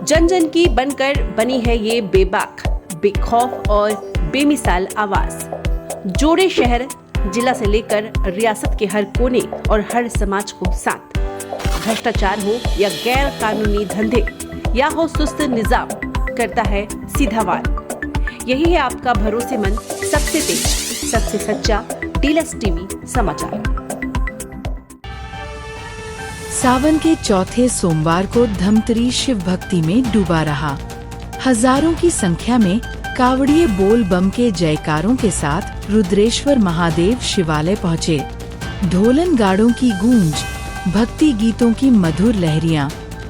जन जन की बनकर बनी है ये बेबाक, बेखौफ और बेमिसाल आवाज। जोड़े शहर जिला से लेकर रियासत के हर कोने और हर समाज को साथ। भ्रष्टाचार हो या गैर कानूनी धंधे या हो सुस्त निजाम, करता है सीधा वार। यही है आपका भरोसेमंद, सबसे तेज, सबसे सच्चा डीलक्स टीवी समाचार। सावन के चौथे सोमवार को धमतरी शिव भक्ति में डूबा रहा। हजारों की संख्या में कावड़िए बोल बम के जयकारों के साथ रुद्रेश्वर महादेव शिवालय पहुँचे। ढोलन गाड़ों की गूंज, भक्ति गीतों की मधुर लहरियां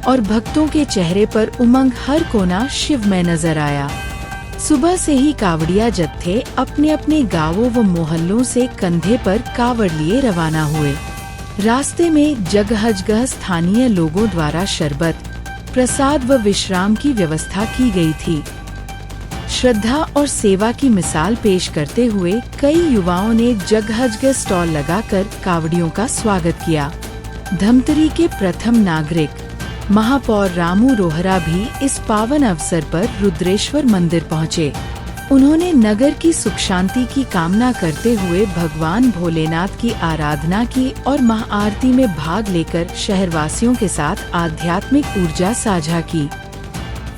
और भक्तों के चेहरे पर उमंग हर कोना शिव में नजर आया। सुबह से ही कावड़िया जत्थे अपने अपने गांवों व मोहल्लों से कंधे पर कावड़ लिए रवाना हुए। रास्ते में जगह स्थानीय लोगों द्वारा शरबत, प्रसाद व विश्राम की व्यवस्था की गई थी। श्रद्धा और सेवा की मिसाल पेश करते हुए कई युवाओं ने जगह स्टॉल लगाकर कावड़ियों का स्वागत किया। धमतरी के प्रथम नागरिक महापौर रामू रोहरा भी इस पावन अवसर पर रुद्रेश्वर मंदिर पहुँचे। उन्होंने नगर की सुख शांति की कामना करते हुए भगवान भोलेनाथ की आराधना की और महाआरती में भाग लेकर शहरवासियों के साथ आध्यात्मिक ऊर्जा साझा की।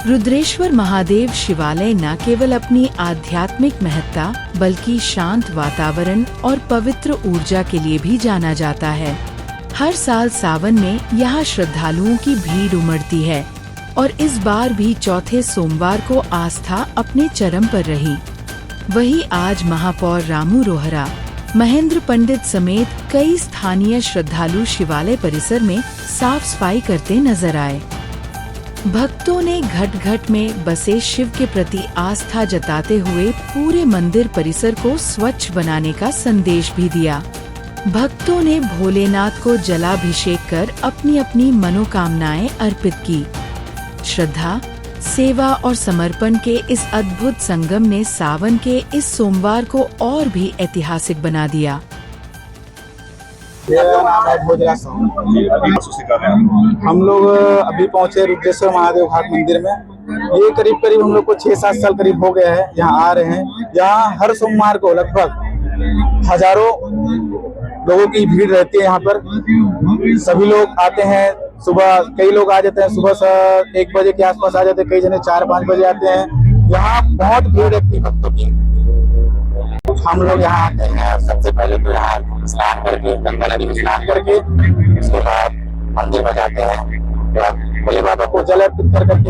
रुद्रेश्वर महादेव शिवालय न केवल अपनी आध्यात्मिक महत्ता बल्कि शांत वातावरण और पवित्र ऊर्जा के लिए भी जाना जाता है। हर साल सावन में यहाँ श्रद्धालुओं की भीड़ उमड़ती है और इस बार भी चौथे सोमवार को आस्था अपने चरम पर रही। वहीं आज महापौर रामू रोहरा, महेंद्र पंडित समेत कई स्थानीय श्रद्धालु शिवालय परिसर में साफ सफाई करते नजर आए। भक्तों ने घट घट में बसे शिव के प्रति आस्था जताते हुए पूरे मंदिर परिसर को स्वच्छ बनाने का संदेश भी दिया। भक्तों ने भोलेनाथ को जलाभिषेक कर अपनी अपनी मनोकामनाएं अर्पित की। श्रद्धा, सेवा और समर्पण के इस अद्भुत संगम ने सावन के इस सोमवार को और भी ऐतिहासिक बना दिया। मेरा नाम है भोजराज। हम लोग अभी पहुंचे रुद्रेश्वर महादेव घाट मंदिर में। ये करीब हम लोग को 6-7 साल करीब हो गया है यहाँ आ रहे हैं। यहाँ हर सोमवार को लगभग हजारों लोगों की भीड़ रहती है। यहाँ पर सभी लोग आते हैं। सुबह कई लोग आ जाते हैं, सुबह 1 बजे के आसपास आ जाते हैं, कई जने 4-5 बजे आते हैं। यहाँ बहुत भीड़ रहती है भक्तों की। हम लोग यहाँ आते हैं, सबसे पहले तो यहाँ स्नान करके, गंगा नदी में स्नान करके उसके बाद मंदिर में जाते हैं। भोले बाबा को जल अर्पित करके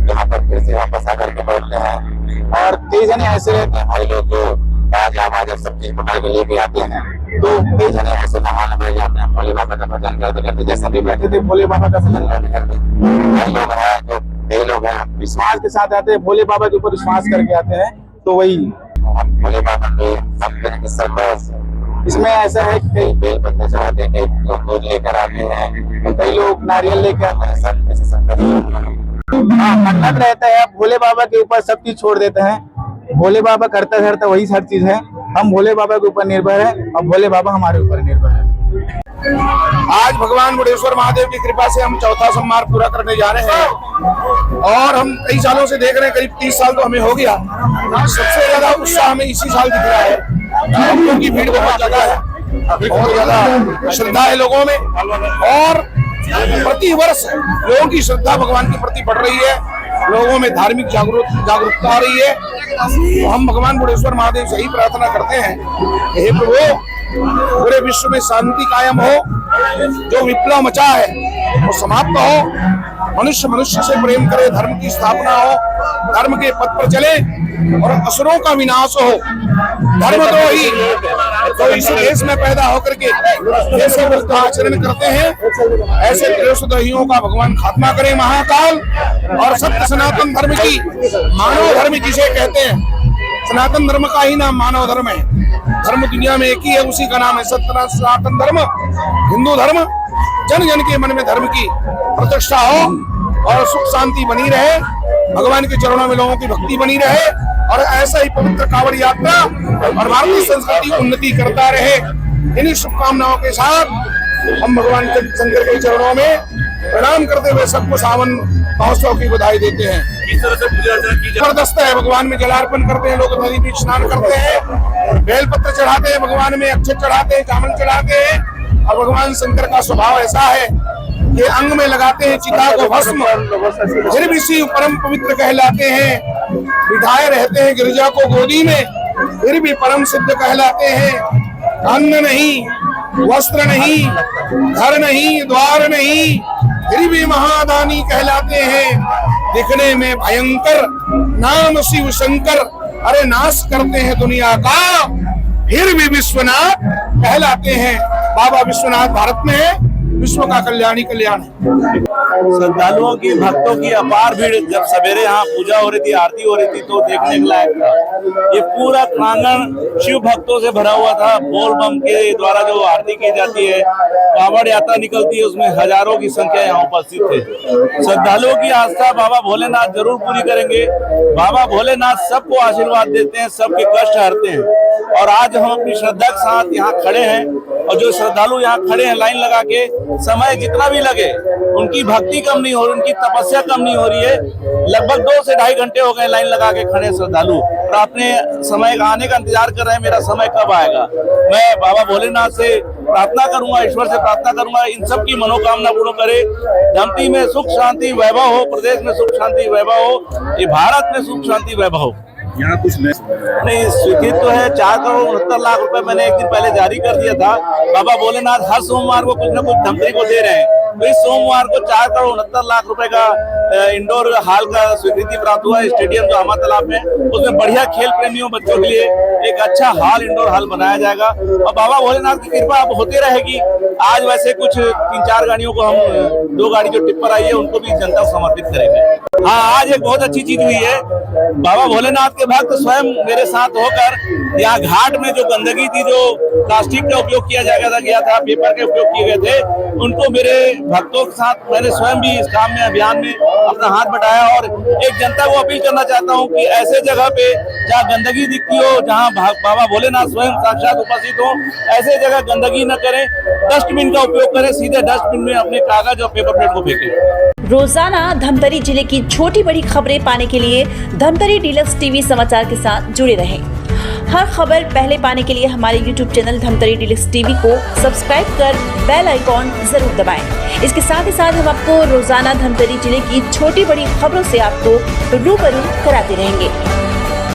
यहाँ पर फिर से वापस आकर के बैठते हैं। और कई जने ऐसे रहते हैं भाई लोग जो बाजा सब चीज पकड़ के लेके आते हैं, तो कई जने ऐसे नहाने बैठ जाते हैं। भोले बाबा का भजन करते करते जैसे भी बैठे थे भोले बाबा का भजन करते करते कई लोग हैं जो कई लोग हैं विश्वास के साथ आते हैं, भोले बाबा के ऊपर विश्वास करके आते हैं। तो वही भोले बाबा के सब सरबस इसमें ऐसा है कि कई बेल पत्ते चढ़ाते हैं, कई लोग दूध लेकर आते हैं, कई लोग नारियल लेकर आते हैं। सब ऐसे सब मन्नत रहता है, भोले बाबा के ऊपर सब चीज छोड़ देते हैं। भोले बाबा करता धरता वही हर चीज है। हम भोले बाबा के ऊपर निर्भर है और भोले बाबा हमारे ऊपर निर्भर है। आज भगवान मुडेश्वर महादेव की कृपा से हम चौथा सोमवार पूरा करने जा रहे हैं और हम कई सालों से देख रहे हैं, करीब 30 साल तो हमें हो गया। सबसे ज्यादा उत्साह हमें इसी साल दिख रहा है। भक्तों की भीड़ बहुत ज्यादा है, बहुत ज्यादा श्रद्धा है लोगों में और प्रति वर्ष लोगों की श्रद्धा भगवान के प्रति बढ़ रही है। लोगों में धार्मिक जागरूकता आ रही है। तो हम भगवान मुडेश्वर महादेव से ही प्रार्थना करते हैं, हे प्रभु पूरे विश्व में शांति कायम हो, जो विप्लव मचा है वो समाप्त हो, मनुष्य से प्रेम करे, धर्म की स्थापना हो, धर्म के पथ पर चले और असुरों का विनाश हो। धर्मद्रोही तो इस देश में पैदा होकर के जैसे विरुद्ध आचरण करते हैं, ऐसे देशद्रोहियों का भगवान खात्मा करे महाकाल। और सत्य सनातन धर्म की, मानव धर्म जिसे कहते हैं, सनातन धर्म का ही नाम मानव धर्म है। धर्म दुनिया में एक ही है, उसी का नाम है सत्य सनातन धर्म, हिंदू धर्म। जन जन के मन में धर्म की प्रतिष्ठा हो और सुख शांति बनी रहे, भगवान के चरणों में लोगों की भक्ति बनी रहे और ऐसा ही पवित्र कांवड़ यात्रा और भारतीय संस्कृति उन्नति करता रहे। इन्हीं शुभकामनाओं के साथ हम भगवान शंकर के चरणों में प्रणाम करते हुए सबको सावन महोत्सव की बधाई देते हैं। इस तरह से पूजा अर्चना की जबरदस्त है, भगवान में जलार्पण करते हैं लोग, नदी में स्नान करते हैं, बेलपत्र चढ़ाते हैं, भगवान में अक्षत चढ़ाते हैं, चावल चढ़ाते हैं। और भगवान शंकर का स्वभाव ऐसा है कि अंग में लगाते हैं चिता को भस्म, फिर भी शिव परम पवित्र कहलाते हैं। बिठाए रहते हैं गिरिजा को गोदी में, फिर भी परम सिद्ध कहलाते हैं। अन्न नहीं, वस्त्र नहीं, घर नहीं, द्वार नहीं, फिर भी महादानी कहलाते हैं। दिखने में भयंकर, नाम शिव शंकर, अरे नाश करते हैं दुनिया का, फिर भी विश्वनाथ कहलाते हैं। बाबा विश्वनाथ भारत में है, विश्व का कल्याणी कल्याण है। श्रद्धालुओं की, भक्तों की अपार भीड़ जब सवेरे यहाँ पूजा हो रही थी, आरती हो रही थी, तो देखने के लायक था। ये पूरा प्रांगण शिव भक्तों से भरा हुआ था। बोल बम के द्वारा जो आरती की जाती है, कांवड़ यात्रा निकलती है, उसमें हजारों की संख्या यहाँ उपस्थित थे। श्रद्धालुओं की आस्था बाबा भोलेनाथ जरूर पूरी करेंगे। बाबा भोलेनाथ सबको आशीर्वाद देते हैं, सबके कष्ट हरते हैं। और आज हम अपनी श्रद्धा के साथ यहाँ खड़े हैं, और जो श्रद्धालु यहाँ खड़े हैं लाइन लगा के, समय जितना भी लगे, उनकी भक्ति कम नहीं हो रही, उनकी तपस्या कम नहीं हो रही है। लगभग 2 से ढाई घंटे हो गए लाइन लगा के खड़े श्रद्धालु, और अपने समय का आने का इंतजार कर रहे हैं, मेरा समय कब आएगा। मैं बाबा भोलेनाथ से प्रार्थना करूंगा, ईश्वर से प्रार्थना करूंगा, इन सब की मनोकामना पूर्ण करे। धमती में सुख शांति वैभव हो, प्रदेश में सुख शांति वैभव हो, ये भारत में सुख शांति वैभव हो। यहाँ कुछ नहीं, स्वीकृत तो है 4 करोड़ 69 लाख रुपए मैंने एक दिन पहले जारी कर दिया था। बाबा भोलेनाथ हर सोमवार को कुछ न कुछ धमतरी को दे रहे हैं। तो इस सोमवार को 4 करोड़ 69 लाख रुपए का इंडोर हॉल का स्वीकृति प्राप्त हुआ है। स्टेडियम जो आमा तालाब में, उसमें बढ़िया खेल प्रेमियों बच्चों के लिए एक अच्छा हॉल, इंडोर हॉल बनाया जाएगा। और बाबा भोलेनाथ की कृपा अब होती रहेगी। आज वैसे कुछ 3-4 गाड़ियों को हम 2 गाड़ी जो टिप्पर आई है उनको भी जनता को समर्पित करेंगे। हाँ, आज एक बहुत अच्छी चीज हुई है। बाबा भोलेनाथ के भक्त स्वयं मेरे साथ होकर यहाँ घाट में जो गंदगी थी, जो प्लास्टिक का उपयोग किया गया था, पेपर के उपयोग किए गए थे, उनको मेरे भक्तों के साथ मैंने स्वयं भी इस काम में, अभियान में अपना हाथ बटाया। और एक जनता को अपील करना चाहता हूँ कि ऐसे जगह पे जहाँ गंदगी दिखती हो, जहाँ बाबा भोलेनाथ स्वयं साक्षात उपस्थित हो, ऐसे जगह गंदगी न करें, डस्टबिन का उपयोग करें, सीधे डस्टबिन में अपने कागज और पेपर प्लेट को फेंकें। रोजाना धमतरी जिले की छोटी बड़ी खबरें पाने के लिए धमतरी डीलक्स टीवी समाचार के साथ जुड़े रहें। हर खबर पहले पाने के लिए हमारे YouTube channel Dhamtari deluxe TV को सब्सक्राइब कर बेल आइकॉन जरूर दबाएं। इसके साथ ही साथ हम आपको रोजाना धमतरी जिले की छोटी बड़ी खबरों से आपको रूबरू कराते रहेंगे।